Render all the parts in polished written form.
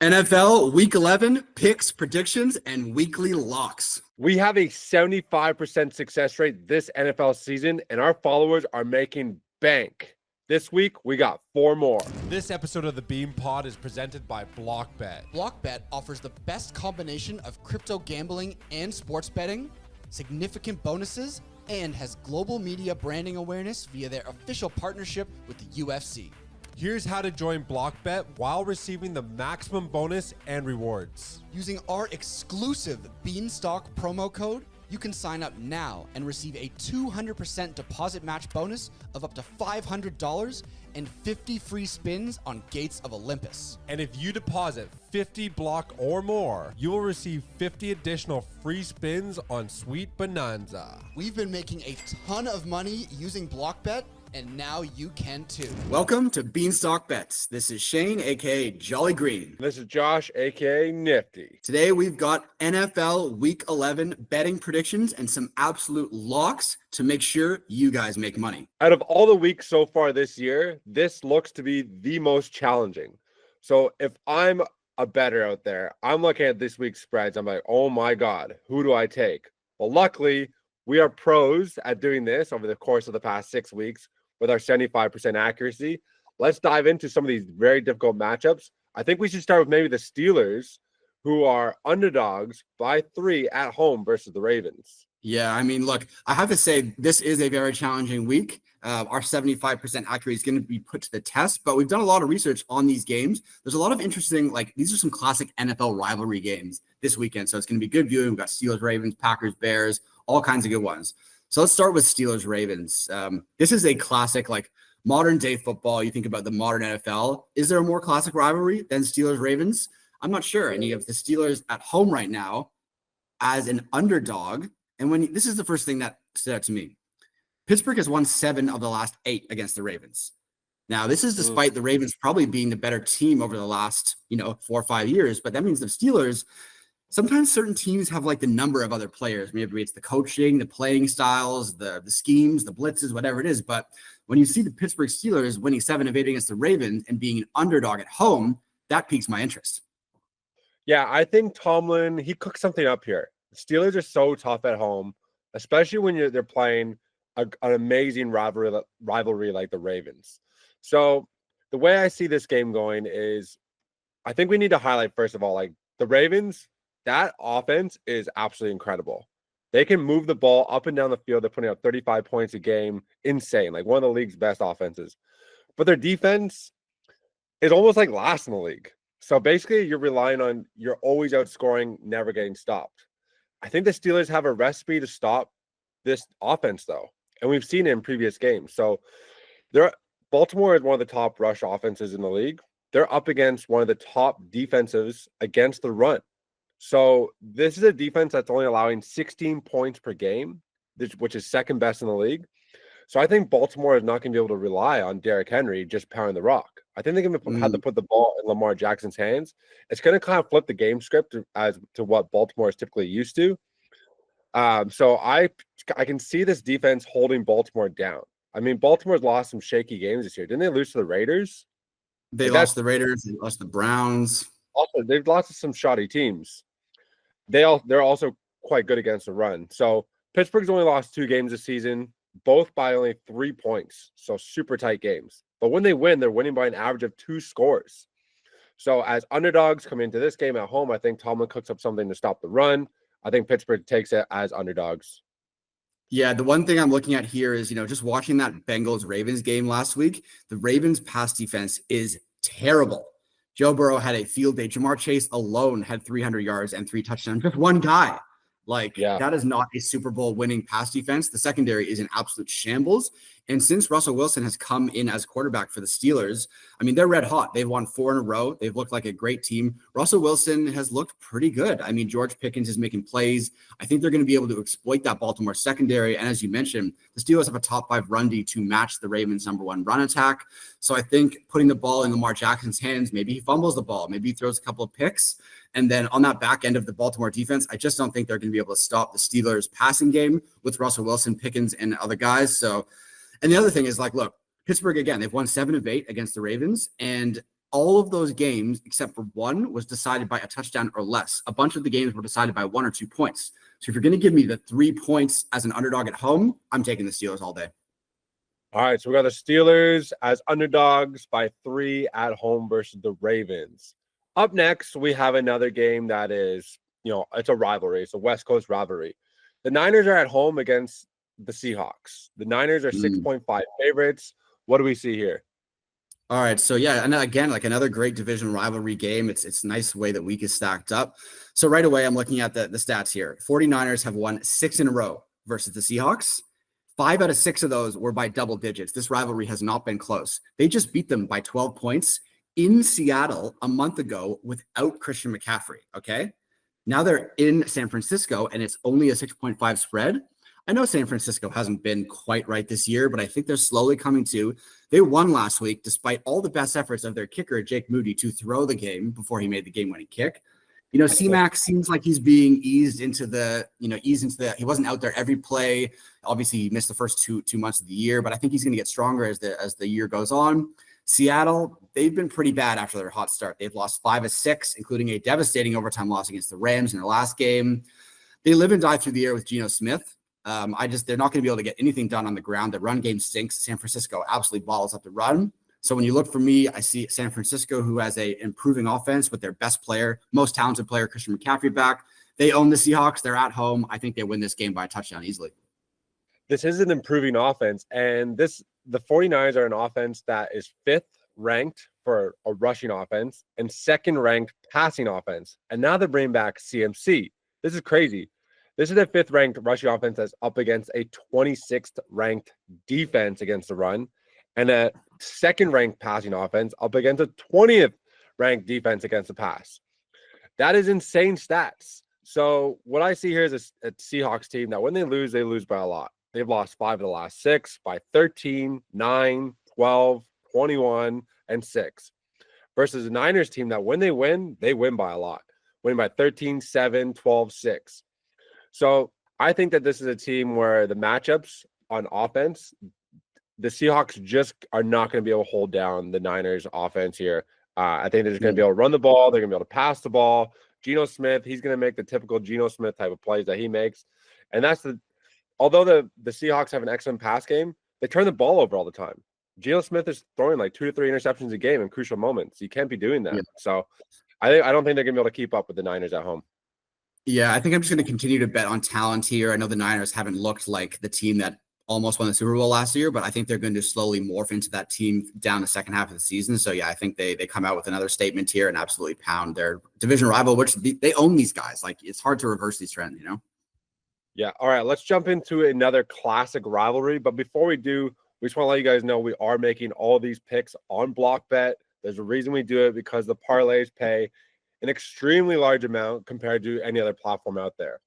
NFL Week 11 picks, predictions, and weekly locks. We have a 75% success rate this NFL season, and our followers are making bank. This week, we got 4 more. This episode of the Beam Pod is presented by BlockBet. BlockBet offers the best combination of crypto gambling and sports betting, significant bonuses, and has global media branding awareness via their official partnership with the UFC. Here's how to join BlockBet while receiving the maximum bonus and rewards. Using our exclusive Beanstock promo code, you can sign up now and receive a 200% deposit match bonus of up to $500 and 50 free spins on Gates of Olympus. And if you deposit 50 block or more, you will receive 50 additional free spins on Sweet Bonanza. We've been making a ton of money using BlockBet, and now you can too. Welcome to Beanstock Bets. This is Shane, aka Jolly Green. This is Josh, aka Nifty. Today we've got NFL Week 11 betting predictions and some absolute locks to make sure you guys make money. Out of all the weeks so far this year, this looks to be the most challenging. So if I'm a bettor out there, I'm looking at this week's spreads. I'm like, oh my God, who do I take? Well, luckily, we are pros at doing this over the course of the past 6 weeks with our 75% accuracy. Let's dive into some of these very difficult matchups. I think we should start with maybe the Steelers, who are underdogs by 3 at home versus the Ravens. Yeah, I mean, look, I have to say this is a very challenging week. Our 75% accuracy is going to be put to the test, but we've done a lot of research on these games. There's a lot of interesting, these are some classic NFL rivalry games this weekend, so it's going to be good viewing. We've got Steelers, Ravens, Packers, Bears, all kinds of good ones. So let's start with Steelers Ravens. This is a classic, modern day football. You think about the modern NFL. Is there a more classic rivalry than Steelers Ravens? I'm not sure. And you have the Steelers at home right now as an underdog. And this is the first thing that stood out to me. Pittsburgh has won 7 of the last 8 against the Ravens. Now, this is despite the Ravens probably being the better team over the last, 4 or 5 years. But that means the Steelers, sometimes certain teams have the number of other players. Maybe it's the coaching, the playing styles, the schemes, the blitzes, whatever it is. But when you see the Pittsburgh Steelers winning 7 of 8 against the Ravens and being an underdog at home, that piques my interest. Yeah, I think Tomlin, he cooked something up here. The Steelers are so tough at home, especially when they're playing an amazing rivalry like the Ravens. So the way I see this game going is I think we need to highlight, first of all, the Ravens, that offense is absolutely incredible. They can move the ball up and down the field. They're putting up 35 points a game. Insane. One of the league's best offenses. But their defense is almost last in the league. So basically, you're relying on, you're always outscoring, never getting stopped. I think the Steelers have a recipe to stop this offense, though. And we've seen it in previous games. So Baltimore is one of the top rush offenses in the league. They're up against one of the top defensives against the run. So this is a defense that's only allowing 16 points per game, which is second best in the league. So I think Baltimore is not going to be able to rely on Derrick Henry just pounding the rock. I think they're going to have to put the ball in Lamar Jackson's hands. It's going to kind of flip the game script as to what Baltimore is typically used to. So I can see this defense holding Baltimore down. I mean, Baltimore's lost some shaky games this year. Didn't they lose to the Raiders? They lost the Raiders. They lost the Browns. Also, they've lost to some shoddy teams. They're also quite good against the run. So Pittsburgh's only lost 2 games this season, both by only 3 points. So super tight games. But when they win, they're winning by an average of 2 scores. So as underdogs coming into this game at home, I think Tomlin cooks up something to stop the run. I think Pittsburgh takes it as underdogs. Yeah, the one thing I'm looking at here is, just watching that Bengals-Ravens game last week, the Ravens pass defense is terrible. Joe Burrow had a field day. Jamar Chase alone had 300 yards and 3 touchdowns. Just one guy. That is not a Super Bowl winning pass defense. The secondary is in absolute shambles. And since Russell Wilson has come in as quarterback for the Steelers, I mean, they're red hot. They've won 4 in a row. They've looked like a great team. Russell Wilson has looked pretty good. I mean, George Pickens is making plays. I think they're going to be able to exploit that Baltimore secondary. And as you mentioned, the Steelers have a top 5 run D to match the Ravens' #1 run attack. So I think putting the ball in Lamar Jackson's hands, maybe he fumbles the ball, maybe he throws a couple of picks. And then on that back end of the Baltimore defense, I just don't think they're going to be able to stop the Steelers' passing game with Russell Wilson, Pickens, and other guys. So, and the other thing is look, Pittsburgh, again, they've won 7 of 8 against the Ravens. And all of those games, except for one, was decided by a touchdown or less. A bunch of the games were decided by 1 or 2 points. So if you're going to give me the 3 points as an underdog at home, I'm taking the Steelers all day. All right, so we got the Steelers as underdogs by 3 at home versus the Ravens. Up next, we have another game that is, it's a rivalry. It's a West Coast rivalry. The Niners are at home against the Seahawks. The Niners are 6.5 favorites. What do we see here? All right. So yeah, and again, like another great division rivalry game. It's nice the way that week is stacked up. So right away, I'm looking at the stats here. 49ers have won 6 in a row versus the Seahawks. 5 out of 6 of those were by double digits. This rivalry has not been close. They just beat them by 12 points in Seattle a month ago without Christian McCaffrey. Okay. Now they're in San Francisco and it's only a 6.5 spread. I know San Francisco hasn't been quite right this year, but I think they're slowly coming to. They won last week, despite all the best efforts of their kicker, Jake Moody, to throw the game before he made the game-winning kick. C-Mac seems like he's being eased into the, he wasn't out there every play. Obviously, he missed the first two months of the year, but I think he's going to get stronger as the year goes on. Seattle, they've been pretty bad after their hot start. They've lost 5 of 6, including a devastating overtime loss against the Rams in their last game. They live and die through the air with Geno Smith. They're not going to be able to get anything done on the ground. The run game stinks. San Francisco absolutely balls up the run. So when you look for me, I see San Francisco, who has a improving offense with their best player, most talented player, Christian McCaffrey back. They own the Seahawks. They're at home. I think they win this game by a touchdown easily. This is an improving offense, and the 49ers are an offense that is 5th ranked for a rushing offense and 2nd ranked passing offense. And now they're bringing back CMC. This is crazy. This is a 5th ranked rushing offense that's up against a 26th ranked defense against the run, and a 2nd ranked passing offense up against a 20th ranked defense against the pass. That is insane stats. So what I see here is a Seahawks team that when they lose by a lot. They've lost 5 of the last 6 by 13, 9, 12, 21, and 6. Versus a Niners team that when they win by a lot. Winning by 13, 7, 12, 6. So I think that this is a team where the matchups on offense, the Seahawks just are not going to be able to hold down the Niners offense here. I think they're just going to be able to run the ball. They're going to be able to pass the ball. Geno Smith, he's going to make the typical Geno Smith type of plays that he makes. And although the Seahawks have an excellent pass game, they turn the ball over all the time. Geno Smith is throwing like 2 to 3 interceptions a game in crucial moments. You can't be doing that. Yeah. So I don't think they're going to be able to keep up with the Niners at home. Yeah, I think I'm just going to continue to bet on talent here. I know the Niners haven't looked like the team that almost won the Super Bowl last year, but I think they're going to slowly morph into that team down the second half of the season. So yeah, I think they come out with another statement here and absolutely pound their division rival, which they own these guys. Like it's hard to reverse these trends, Yeah. All right. Let's jump into another classic rivalry. But before we do, we just want to let you guys know we are making all these picks on Block Bet. There's a reason we do it because the parlays pay an extremely large amount compared to any other platform out there.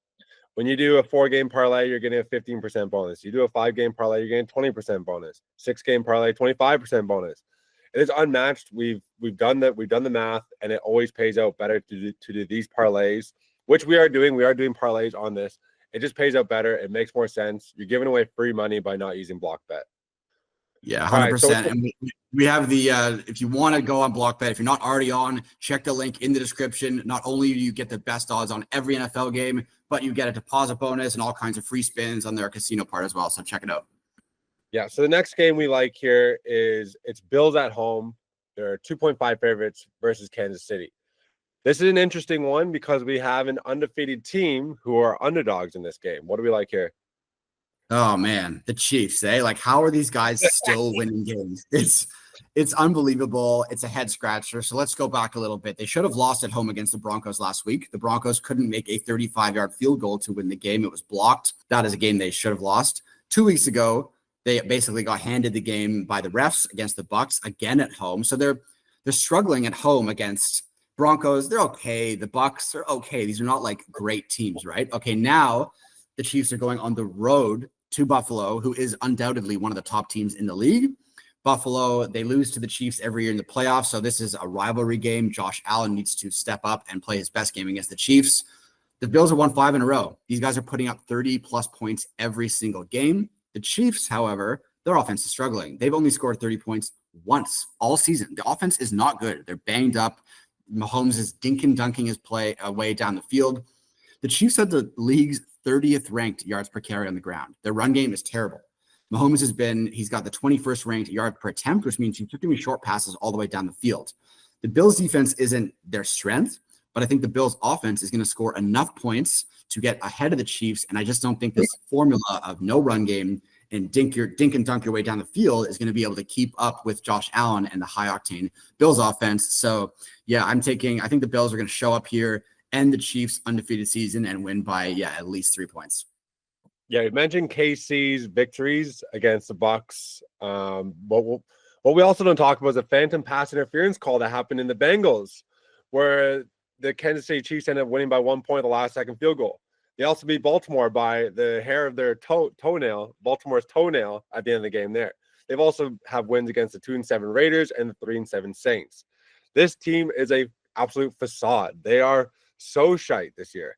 When you do a 4-game parlay, you're getting a 15% bonus. You do a 5-game parlay, you're getting 20% bonus. 6-game parlay, 25% bonus. It is unmatched. We've done that. We've done the math, and it always pays out better to do these parlays, which we are doing. We are doing parlays on this. It just pays out better. It makes more sense. You're giving away free money by not using Block Bet. Yeah, 100%. Right, so and we have the, if you want to go on Block Bet, if you're not already on, check the link in the description. Not only do you get the best odds on every NFL game, but you get a deposit bonus and all kinds of free spins on their casino part as well. So check it out. Yeah. So the next game we like here is it's Bills at home. They're 2.5 favorites versus Kansas City. This is an interesting one because we have an undefeated team who are underdogs in this game. What do we like here? Oh man, the Chiefs, Like, how are these guys still winning games? It's unbelievable. It's a head scratcher. So let's go back a little bit. They should have lost at home against the Broncos last week. The Broncos couldn't make a 35-yard field goal to win the game. It was blocked. That is a game they should have lost. 2 weeks ago, they basically got handed the game by the refs against the Bucs again at home. So they're struggling at home against Broncos. They're okay. The Bucs are okay. These are not like great teams, right? Okay, now the Chiefs are going on the road to Buffalo, who is undoubtedly one of the top teams in the league. Buffalo, they lose to the Chiefs every year in the playoffs, so this is a rivalry game. Josh Allen needs to step up and play his best game against the Chiefs. The Bills have won 5 in a row. These guys are putting up 30-plus points every single game. The Chiefs, however, their offense is struggling. They've only scored 30 points once all season. The offense is not good. They're banged up. Mahomes is dink and dunking his play away down the field. The Chiefs had the league's 30th ranked yards per carry on the ground. Their run game is terrible. Mahomes he's got the 21st ranked yard per attempt, which means he's giving short passes all the way down the field. The Bills defense isn't their strength, but I think the Bills offense is going to score enough points to get ahead of the Chiefs. And I just don't think this formula of no run game and dink and dunk your way down the field is going to be able to keep up with Josh Allen and the high octane Bills offense. So yeah, I think the Bills are going to show up here, end the Chiefs' undefeated season, and win by at least 3 points. Yeah, you mentioned KC's victories against the Bucks. What we also don't talk about is a phantom pass interference call that happened in the Bengals, where the Kansas City Chiefs ended up winning by 1 point, the last second field goal. They also beat Baltimore by the hair of their toenail, Baltimore's toenail, at the end of the game there. They've also have wins against the 2-7 Raiders and the 3-7 Saints. This team is a absolute facade. They are so shite this year.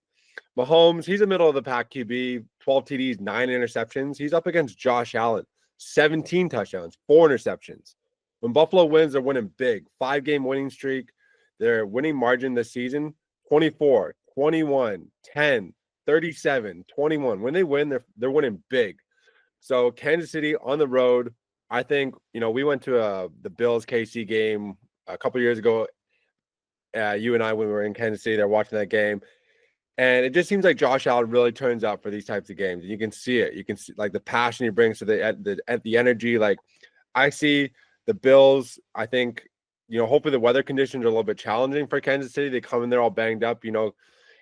Mahomes, he's a middle of the pack QB, 12 TDs, 9 interceptions. He's up against Josh Allen, 17 touchdowns, 4 interceptions. When Buffalo wins, they're winning big. 5-game winning streak. Their winning margin this season, 24, 21, 10, 37, 21. When they win, they're winning big. So Kansas City on the road, I think, we went to the Bills KC game a couple years ago. You and I, when we were in Kansas City, they're watching that game. And it just seems like Josh Allen really turns up for these types of games. And you can see it. You can see like the passion he brings to the energy. Like I see the Bills, I think, hopefully the weather conditions are a little bit challenging for Kansas City. They come in there all banged up.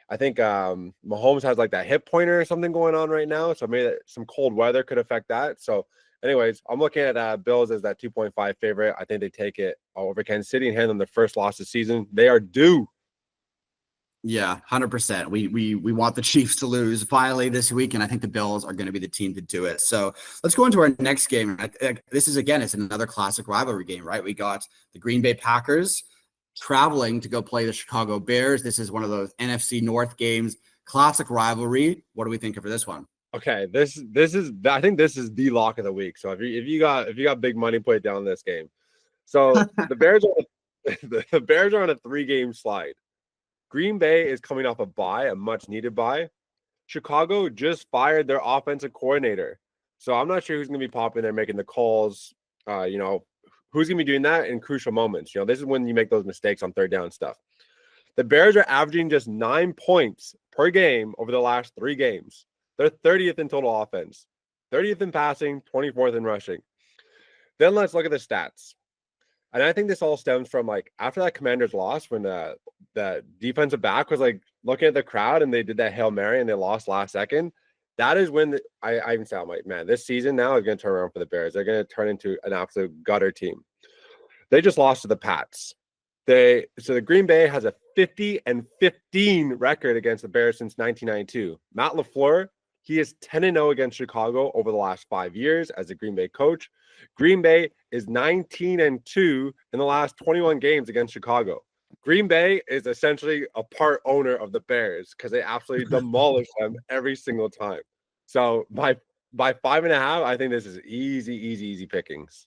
I think Mahomes has like that hip pointer or something going on right now. So maybe some cold weather could affect that. So anyways, I'm looking at Bills as that 2.5 favorite. I think they take it over Kansas City and hand them their first loss this season. They are due. Yeah, 100%. We want the Chiefs to lose finally this week, and I think the Bills are going to be the team to do it. So let's go into our next game. This is, again, it's another classic rivalry game, right? We got the Green Bay Packers traveling to go play the Chicago Bears. This is one of those NFC North games, classic rivalry. What do we think of for this one? Okay, this is I think this is the lock of the week. So if you got big money, put it down this game. So the Bears the Bears are on a 3-game slide. Green Bay is coming off a much needed bye. Chicago just fired their offensive coordinator. So I'm not sure who's going to be popping there making the calls. Who's going to be doing that in crucial moments. This is when you make those mistakes on third down stuff. The Bears are averaging just 9 points per game over the last 3 games. They're 30th in total offense, 30th in passing, 24th in rushing. Then let's look at the stats. And I think this all stems from after that Commanders loss, when the defensive back was looking at the crowd and they did that Hail Mary and they lost last second. That is when I even sound like, man, this season now is going to turn around for the Bears. They're going to turn into an absolute gutter team. They just lost to the Pats. So the Green Bay has a 50-15 record against the Bears since 1992. Matt LaFleur, he is 10-0 against Chicago over the last 5 years as a Green Bay coach. Green Bay is 19-2 in the last 21 games against Chicago. Green Bay is essentially a part owner of the Bears because they absolutely demolish them every single time. So by 5.5, I think this is easy pickings.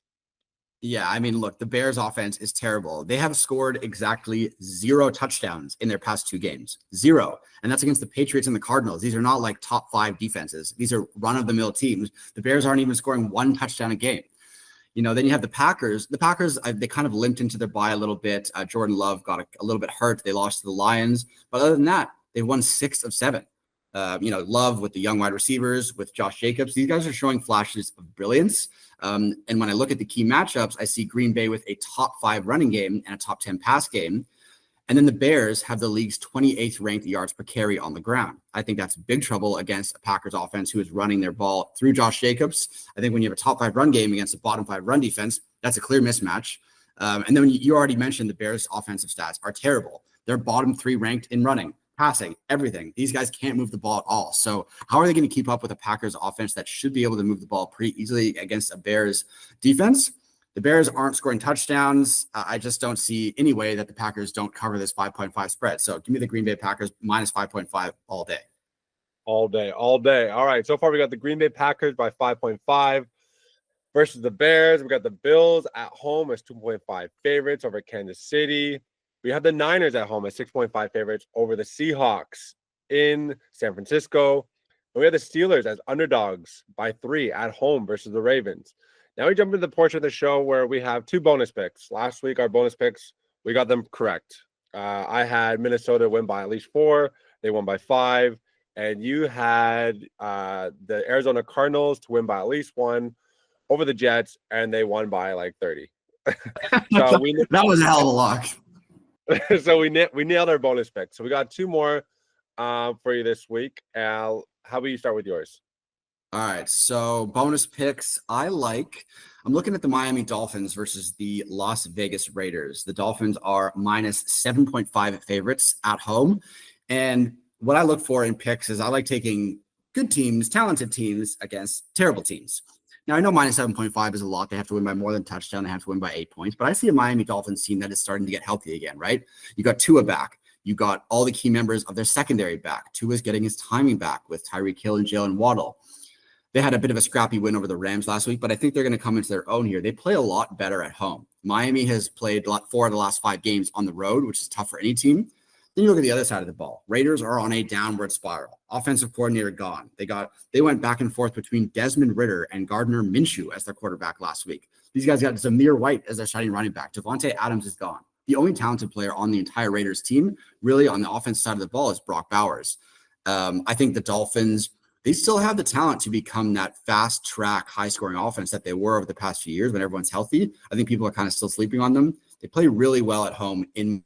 Yeah, I mean, look, the Bears offense is terrible. They have scored exactly 0 touchdowns in their past 2 games. 0. And that's against the Patriots and the Cardinals. These are not top 5 defenses. These are run-of-the-mill teams. The Bears aren't even scoring 1 touchdown a game. Then you have the Packers. The Packers, they kind of limped into their bye a little bit. Jordan Love got a little bit hurt. They lost to the Lions. But other than that, they've won 6 of 7. Love with the young wide receivers, with Josh Jacobs. These guys are showing flashes of brilliance. And when I look at the key matchups, I see Green Bay with a top 5 running game and a top 10 pass game. And then the Bears have the league's 28th ranked yards per carry on the ground. I think that's big trouble against a Packers offense who is running their ball through Josh Jacobs. I think when you have a top 5 run game against a bottom 5 run defense, that's a clear mismatch. And then you already mentioned the Bears' offensive stats are terrible. They're bottom 3 ranked in running, passing, everything. These guys can't move the ball at all. So how are they going to keep up with a Packers offense that should be able to move the ball pretty easily against a Bears defense? The Bears aren't scoring touchdowns. I just don't see any way that the Packers don't cover this 5.5 spread. So give me the Green Bay Packers minus 5.5 all day. All day. All right. So far, we got the Green Bay Packers by 5.5. versus the Bears. We got the Bills at home as 2.5 favorites over Kansas City. We have the Niners at home as 6.5 favorites over the Seahawks in San Francisco. And we have the Steelers as underdogs by 3 at home versus the Ravens. Now we jump into the portion of the show where we have 2 bonus picks. Last week, our bonus picks, we got them correct. I had Minnesota win by at least 4. They won by 5. And you had the Arizona Cardinals to win by at least 1 over the Jets, and they won by like 30. So that was a hell of a lock. So we nailed our bonus pick. So we got 2 more for you this week. Al, how about you start with yours? All right, so bonus picks. I'm looking at the Miami Dolphins versus the Las Vegas Raiders. The Dolphins are minus 7.5 favorites at home. And what I look for in picks is I like taking good teams, talented teams against terrible teams. Now, I know minus 7.5 is a lot. They have to win by more than a touchdown. They have to win by 8 points. But I see a Miami Dolphins team that is starting to get healthy again, right? You got Tua back. You got all the key members of their secondary back. Tua's getting his timing back with Tyreek Hill and Jalen Waddle. They had a bit of a scrappy win over the Rams last week, but I think they're going to come into their own here. They play a lot better at home. Miami has played 4 of the last 5 games on the road, which is tough for any team. Then you look at the other side of the ball. Raiders are on a downward spiral. Offensive coordinator gone. They went back and forth between Desmond Ridder and Gardner Minshew as their quarterback last week. These guys got Zamir White as their starting running back. Devontae Adams is gone. The only talented player on the entire Raiders team, really on the offensive side of the ball, is Brock Bowers. I think the Dolphins, they still have the talent to become that fast track, high scoring offense that they were over the past few years when everyone's healthy. I think people are kind of still sleeping on them. They play really well at home and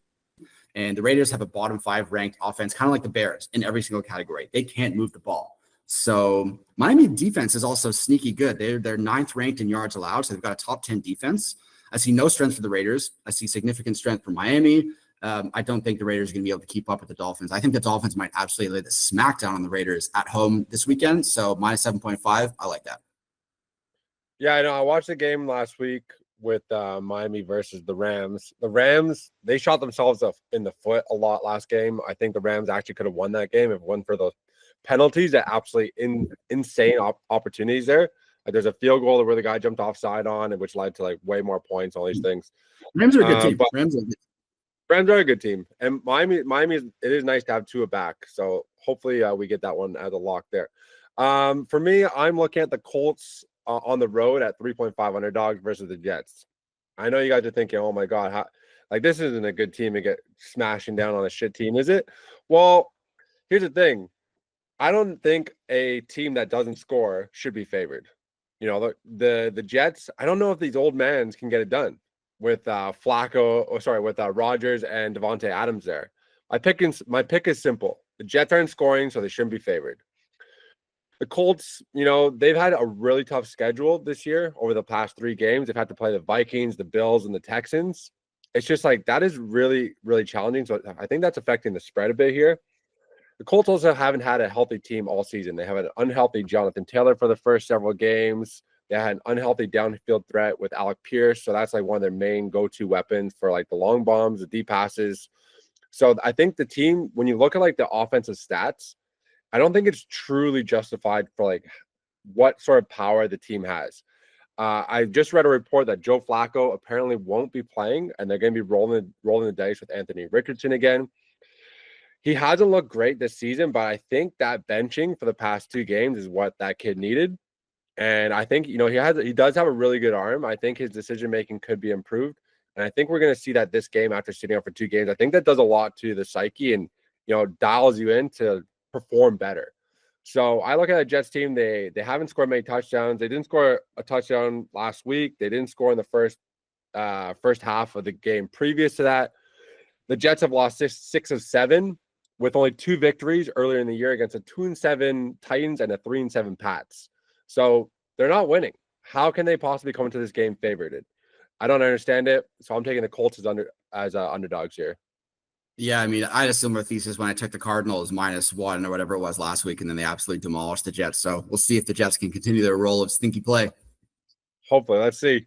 the Raiders have a bottom 5 ranked offense, kind of like the Bears in every single category. They can't move the ball. So Miami defense is also sneaky good. They're 9th ranked in yards allowed. So they've got a top 10 defense. I see no strength for the Raiders. I see significant strength for Miami. I don't think the Raiders are going to be able to keep up with the Dolphins. I think the Dolphins might absolutely lay the smackdown on the Raiders at home this weekend. So minus 7.5, I like that. Yeah, I know. I watched the game last week with Miami versus the Rams. The Rams, they shot themselves in the foot a lot last game. I think the Rams actually could have won that game if it wasn't for those penalties, that absolutely insane opportunities there. Like there's a field goal where the guy jumped offside on, which led to like way more points, all these things. Rams are a good team. Rams are a good team. And Miami, it is nice to have Tua back. So hopefully we get that one as a lock there. For me, I'm looking at the Colts on the road at 3.5 underdogs versus the Jets. I know you guys are thinking, oh my God, this isn't a good team to get smashing down on a shit team, is it? Well, here's the thing. I don't think a team that doesn't score should be favored. You know, the Jets, I don't know if these old mans can get it done with with Rodgers and Devontae Adams there. My pick is simple. The Jets aren't scoring, so they shouldn't be favored. The Colts, you know, they've had a really tough schedule this year over the past 3 games. They've had to play the Vikings, the Bills, and the Texans. It's just like that is really, really challenging. So I think that's affecting the spread a bit here. The Colts also haven't had a healthy team all season. They have an unhealthy Jonathan Taylor for the first several games. They had an unhealthy downfield threat with Alec Pierce. So that's like one of their main go-to weapons for like the long bombs, the deep passes. So I think the team, when you look at like the offensive stats, I don't think it's truly justified for like what sort of power the team has. I just read a report that Joe Flacco apparently won't be playing, and they're going to be rolling the dice with Anthony Richardson again. He hasn't looked great this season, but I think that benching for the past 2 games is what that kid needed. And I think, you know, he does have a really good arm. I think his decision making could be improved. And I think we're going to see that this game after sitting out for 2 games. I think that does a lot to the psyche and, you know, dials you in to perform better. So I look at the Jets team. They haven't scored many touchdowns. They didn't score a touchdown last week. They didn't score in the first half of the game previous to that. The Jets have lost 6 of 7 with only 2 victories earlier in the year against a 2-7 Titans and a 3-7 Pats. So they're not winning. How can they possibly come into this game favored? I don't understand it. So I'm taking the Colts as underdogs here. Yeah, I mean, I had a similar thesis when I took the Cardinals -1 or whatever it was last week, and then they absolutely demolished the Jets. So we'll see if the Jets can continue their role of stinky play. Hopefully, let's see.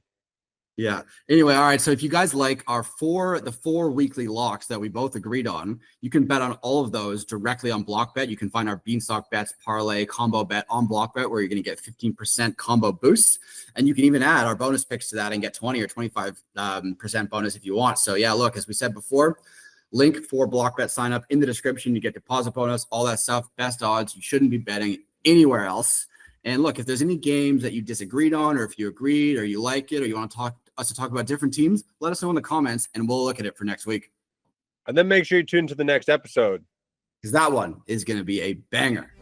Yeah. Anyway, all right. So if you guys like the four weekly locks that we both agreed on, you can bet on all of those directly on BlockBet. You can find our Beanstock bets, parlay, combo bet on BlockBet, where you're going to get 15% combo boosts. And you can even add our bonus picks to that and get 20 or 25% bonus if you want. So yeah, look, as we said before, link for BlockBet sign up in the description. You get deposit bonus, all that stuff, best odds. You shouldn't be betting anywhere else. And look, if there's any games that you disagreed on, or if you agreed, or you like it, or you want to us to talk about different teams, let us know in the comments and we'll look at it for next week. And then make sure you tune to the next episode, Because that one is going to be a banger.